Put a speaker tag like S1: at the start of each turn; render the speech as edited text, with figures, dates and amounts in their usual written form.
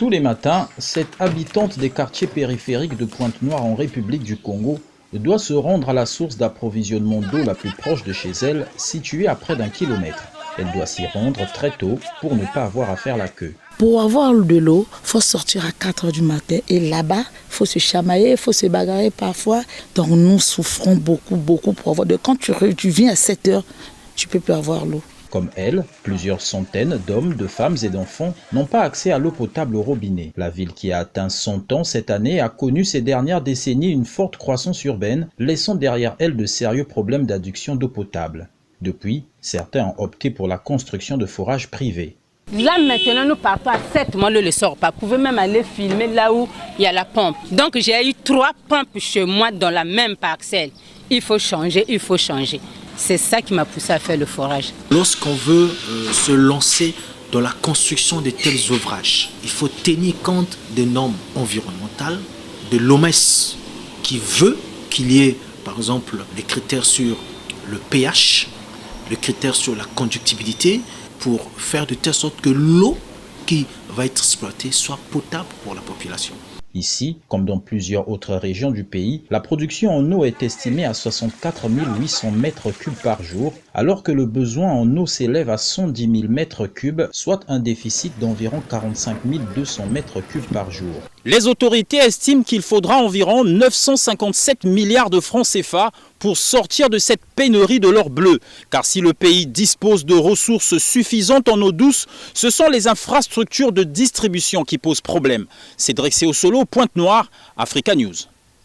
S1: Tous les matins, cette habitante des quartiers périphériques de Pointe-Noire en République du Congo doit se rendre à la source d'approvisionnement d'eau la plus proche de chez elle, située à près d'1 kilomètre. Elle doit s'y rendre très tôt pour ne pas avoir à faire la queue.
S2: Pour avoir de l'eau, il faut sortir à 4 h du matin et là-bas, il faut se chamailler, il faut se bagarrer parfois. Donc nous souffrons beaucoup pour avoir de l'eau. Quand tu viens à 7 h, tu ne peux plus avoir l'eau.
S1: Comme elle, plusieurs centaines d'hommes, de femmes et d'enfants n'ont pas accès à l'eau potable au robinet. La ville qui a atteint 100 ans cette année a connu ces dernières décennies une forte croissance urbaine, laissant derrière elle de sérieux problèmes d'adduction d'eau potable. Depuis, certains ont opté pour la construction de forages privés.
S3: Là maintenant, nous partons à 7 mois, l'eau ne sort pas. Vous pouvez même aller filmer là où il y a la pompe. Donc j'ai eu 3 pompes chez moi dans la même parcelle. Il faut changer, il faut changer. C'est ça qui m'a poussé à faire le forage.
S4: Lorsqu'on veut se lancer dans la construction de tels ouvrages, il faut tenir compte des normes environnementales, de l'OMS qui veut qu'il y ait par exemple des critères sur le pH, des critères sur la conductibilité pour faire de telle sorte que l'eau qui va être exploitée soit potable pour la population.
S1: Ici, comme dans plusieurs autres régions du pays, la production en eau est estimée à 64 800 mètres cubes par jour, alors que le besoin en eau s'élève à 110 000 mètres cubes, soit un déficit d'environ 45 200 mètres cubes par jour. Les autorités estiment qu'il faudra environ 957 milliards de francs CFA pour sortir de cette pénurie de l'or bleu. Car si le pays dispose de ressources suffisantes en eau douce, ce sont les infrastructures de distribution qui posent problème. Cédric Seosolo, Pointe-Noire, Africa News.